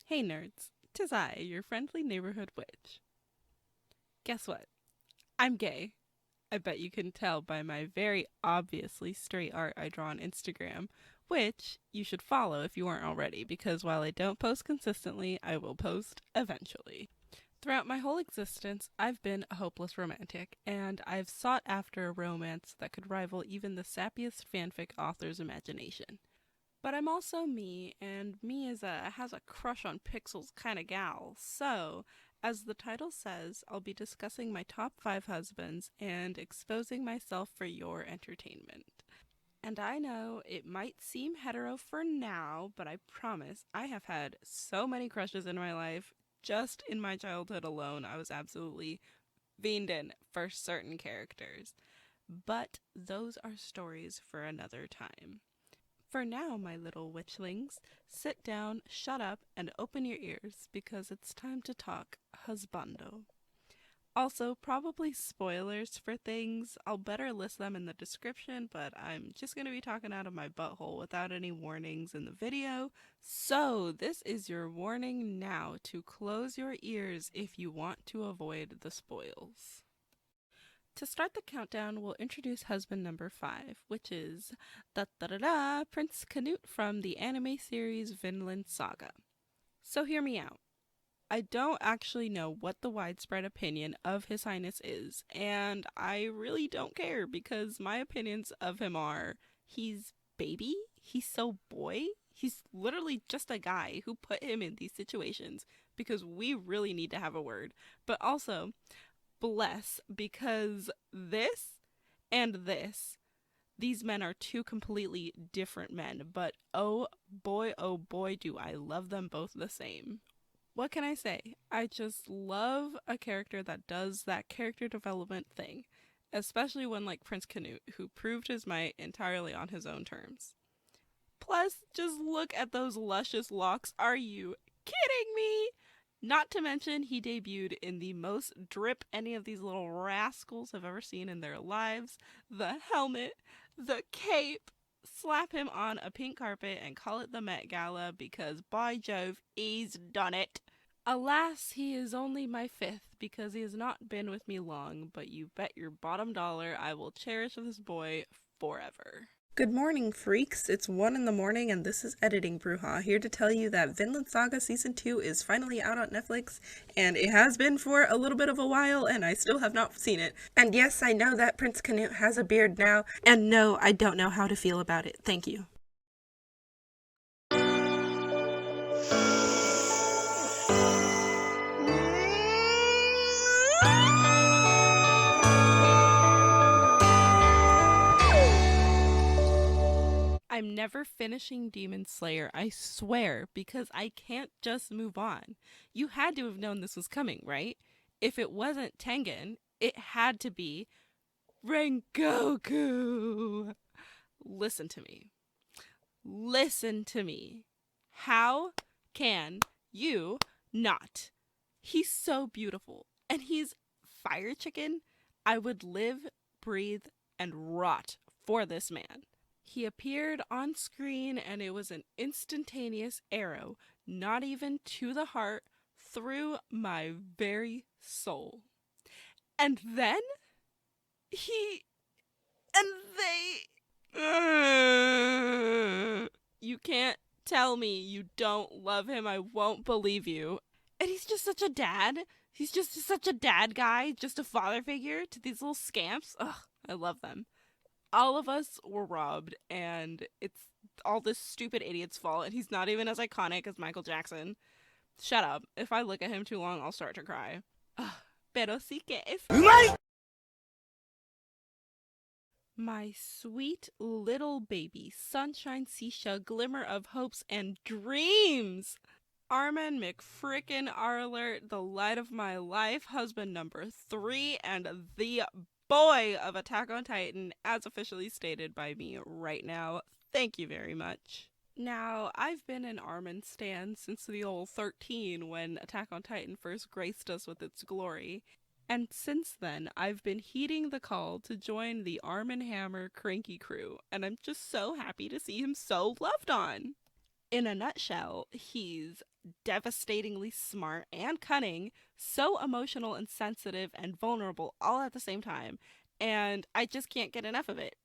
Hey nerds, 'tis I, your friendly neighborhood witch. Guess what? I'm gay. I bet you can tell by my very obviously straight art I draw on Instagram, which you should follow if you aren't already, because while I don't post consistently, I will post eventually. Throughout my whole existence, I've been a hopeless romantic, and I've sought after a romance that could rival even the sappiest fanfic author's imagination. But I'm also me, and me is a has a crush on pixels kind of gal. So, as the title says, I'll be discussing my top 5 husbands and exposing myself for your entertainment. And I know it might seem hetero for now, but I promise I have had so many crushes in my life. Just in my childhood alone, I was absolutely fiend in for certain characters. But those are stories for another time. For now, my little witchlings, sit down, shut up, and open your ears because it's time to talk husbando. Also, probably spoilers for things. I'll better list them in the description, but I'm just going to be talking out of my butthole without any warnings in the video. So, this is your warning now to close your ears if you want to avoid the spoils. To start the countdown, we'll introduce husband number 5, which is Prince Canute from the anime series Vinland Saga. So hear me out. I don't actually know what the widespread opinion of His Highness is, and I really don't care because my opinions of him are he's baby, he's so boy, he's literally just a guy who put him in these situations because we really need to have a word, but also bless because this, these men are two completely different men, but oh boy, do I love them both the same. What can I say? I just love a character that does that character development thing, especially one like Prince Canute, who proved his might entirely on his own terms. Plus, just look at those luscious locks. Are you kidding me? Not to mention, he debuted in the most drip any of these little rascals have ever seen in their lives. The helmet, the cape. Slap him on a pink carpet and call it the Met Gala because, by Jove, he's done it. Alas, he is only my 5th because he has not been with me long, but you bet your bottom dollar I will cherish this boy forever. Good morning, freaks. It's 1 in the morning, and this is Editing Bruja, here to tell you that Vinland Saga Season 2 is finally out on Netflix, and it has been for a little bit of a while, and I still have not seen it. And yes, I know that Prince Canute has a beard now, and no, I don't know how to feel about it. Thank you. I'm never finishing Demon Slayer, I swear, because I can't just move on. You had to have known this was coming, right? If it wasn't Tengen, it had to be Rengoku. Listen to me. Listen to me. How can you not? He's so beautiful. And he's fire chicken. I would live, breathe, and rot for this man. He appeared on screen and it was an instantaneous arrow, not even to the heart, through my very soul. And then he and they you can't tell me you don't love him. I won't believe you. And he's just such a dad. He's just such a dad guy, just a father figure to these little scamps. Ugh, I love them. All of us were robbed, and it's all this stupid idiot's fault, and he's not even as iconic as Michael Jackson. Shut up. If I look at him too long, I'll start to cry. Ugh, pero sí que es. My sweet little baby, sunshine, seashell, glimmer of hopes and dreams. Armin McFrickin Arlert, the light of my life, husband number 3, and the boy of Attack on Titan, as officially stated by me right now. Thank you very much. Now, I've been an Armin stan since the old 13 when Attack on Titan first graced us with its glory. And since then, I've been heeding the call to join the Arm & Hammer cranky crew, and I'm just so happy to see him so loved on. In a nutshell, he's devastatingly smart and cunning, so emotional and sensitive and vulnerable all at the same time, and I just can't get enough of it.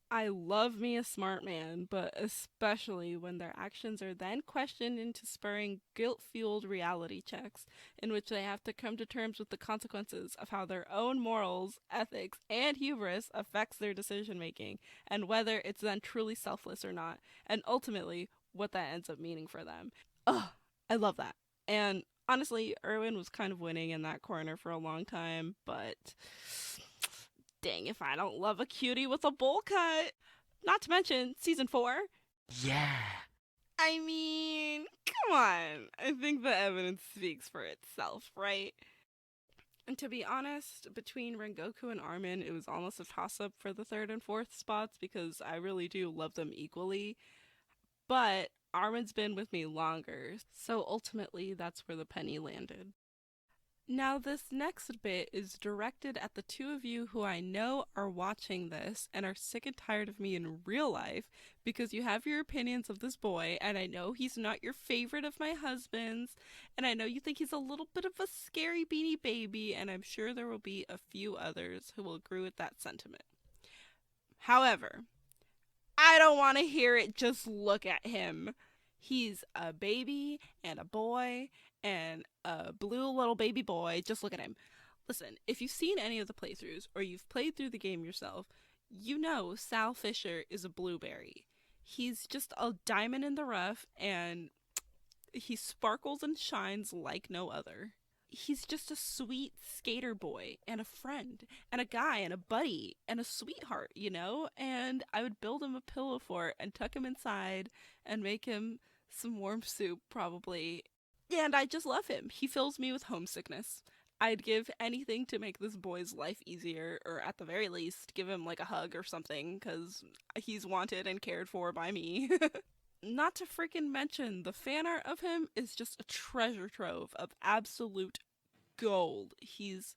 I love me a smart man, but especially when their actions are then questioned into spurring guilt-fueled reality checks in which they have to come to terms with the consequences of how their own morals, ethics, and hubris affects their decision making, and whether it's then truly selfless or not, and ultimately what that ends up meaning for them. Ugh, I love that. And honestly, Erwin was kind of winning in that corner for a long time, but dang if I don't love a cutie with a bowl cut. Not to mention season 4. Yeah. I mean, come on. I think the evidence speaks for itself, right? And to be honest, between Rengoku and Armin, it was almost a toss-up for the 3rd and 4th spots because I really do love them equally. But Armin's been with me longer, so ultimately that's where the penny landed. Now, this next bit is directed at the two of you who I know are watching this and are sick and tired of me in real life because you have your opinions of this boy, and I know he's not your favorite of my husbands, and I know you think he's a little bit of a scary beanie baby, and I'm sure there will be a few others who will agree with that sentiment. However, I don't want to hear it. Just look at him. He's a baby and a boy and a blue little baby boy. Just look at him. Listen, if you've seen any of the playthroughs or you've played through the game yourself, you know Sal Fisher is a blueberry. He's just a diamond in the rough, and he sparkles and shines like no other. He's just a sweet skater boy and a friend and a guy and a buddy and a sweetheart, you know? And I would build him a pillow fort and tuck him inside and make him some warm soup, probably. And I just love him. He fills me with homesickness. I'd give anything to make this boy's life easier, or at the very least, give him like a hug or something, because he's wanted and cared for by me. Not to freaking mention, the fan art of him is just a treasure trove of absolute gold. He's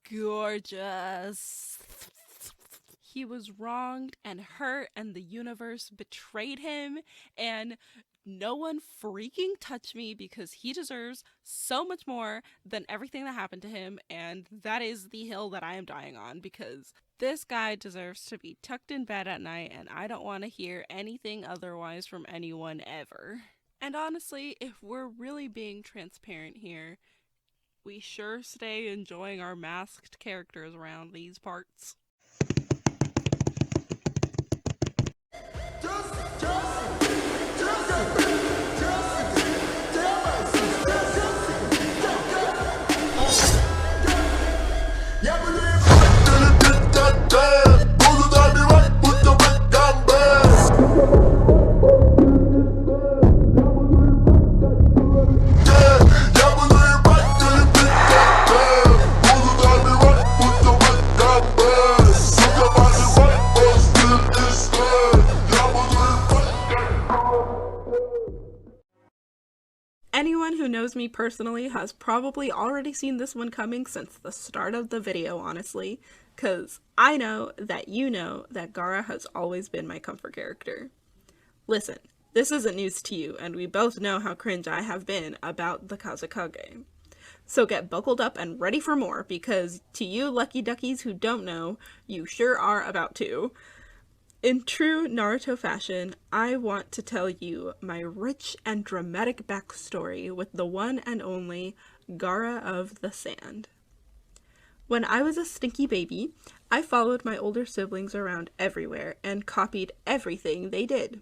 gorgeous. He was wronged and hurt, and the universe betrayed him, and no one freaking touch me because he deserves so much more than everything that happened to him, and that is the hill that I am dying on, because this guy deserves to be tucked in bed at night, and I don't want to hear anything otherwise from anyone ever. And honestly, if we're really being transparent here, we sure stay enjoying our masked characters around these parts. Anyone who knows me personally has probably already seen this one coming since the start of the video, honestly, because I know that Gaara has always been my comfort character. Listen, this isn't news to you, and we both know how cringe I have been about the Kazekage. So get buckled up and ready for more, because to you lucky duckies who don't know, you sure are about to. In true Naruto fashion, I want to tell you my rich and dramatic backstory with the one and only Gaara of the Sand. When I was a stinky baby, I followed my older siblings around everywhere and copied everything they did.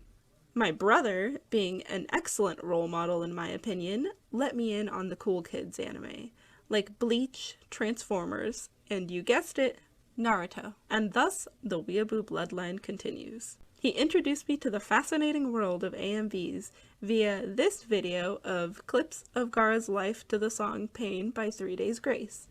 My brother, being an excellent role model in my opinion, let me in on the cool kids anime, like Bleach, Transformers, and you guessed it, Naruto, and thus the weeaboo bloodline continues. He introduced me to the fascinating world of AMVs via this video of clips of Gaara's life to the song Pain by 3 Days Grace.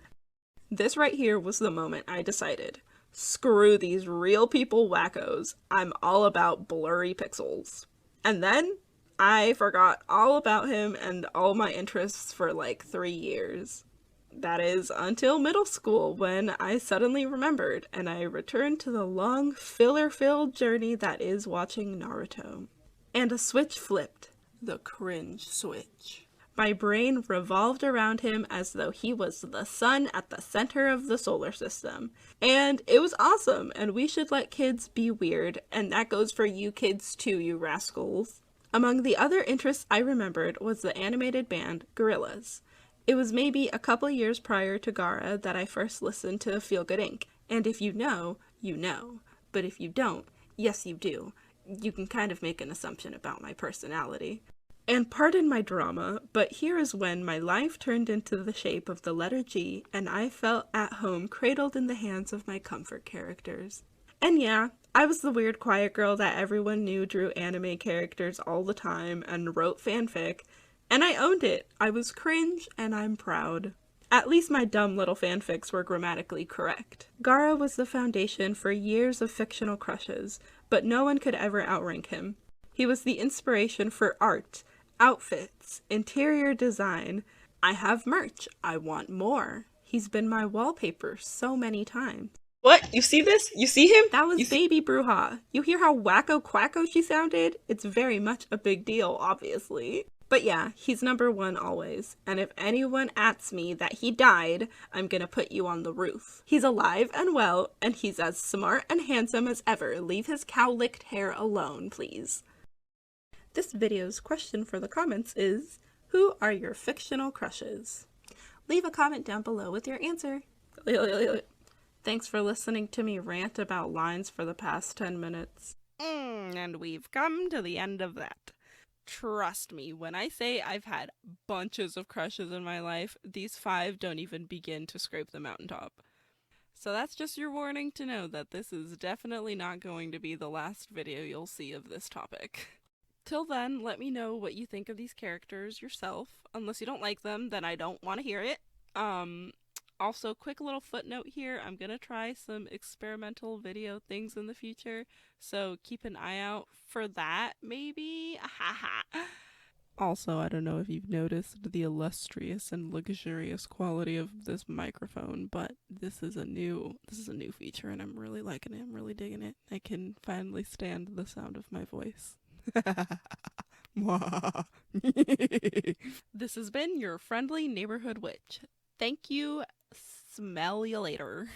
This right here was the moment I decided, screw these real people wackos, I'm all about blurry pixels. And then I forgot all about him and all my interests for like 3 years. That is, until middle school, when I suddenly remembered, and I returned to the long, filler-filled journey that is watching Naruto. And a switch flipped. The cringe switch. My brain revolved around him as though he was the sun at the center of the solar system. And it was awesome, and we should let kids be weird, and that goes for you kids too, you rascals. Among the other interests I remembered was the animated band Gorillaz. It was maybe a couple years prior to Gaara that I first listened to Feel Good Inc. And if you know, you know. But if you don't, yes you do. You can kind of make an assumption about my personality. And pardon my drama, but here is when my life turned into the shape of the letter G and I felt at home cradled in the hands of my comfort characters. And yeah, I was the weird quiet girl that everyone knew drew anime characters all the time and wrote fanfic, and I owned it. I was cringe and I'm proud. At least my dumb little fanfics were grammatically correct. Gaara was the foundation for years of fictional crushes, but no one could ever outrank him. He was the inspiration for art, outfits, interior design. I have merch. I want more. He's been my wallpaper so many times. What? You see this? You see him? That was Baby Bruja. You hear how wacko quacko she sounded? It's very much a big deal, obviously. But yeah, he's number one always. And if anyone asks me that he died, I'm gonna put you on the roof. He's alive and well, and he's as smart and handsome as ever. Leave his cow-licked hair alone, please. This video's question for the comments is, who are your fictional crushes? Leave a comment down below with your answer. Thanks for listening to me rant about lines for the past 10 minutes. And we've come to the end of that. Trust me, when I say I've had bunches of crushes in my life, these 5 don't even begin to scrape the mountaintop. So that's just your warning to know that this is definitely not going to be the last video you'll see of this topic. Till then, let me know what you think of these characters yourself. Unless you don't like them, then I don't want to hear it. Also, quick little footnote here, I'm gonna try some experimental video things in the future, so keep an eye out for that, maybe? Also, I don't know if you've noticed the illustrious and luxurious quality of this microphone, but this is a new feature, and I'm really liking it. I'm really digging it. I can finally stand the sound of my voice. This has been your friendly neighborhood witch. Thank you. Smell you later.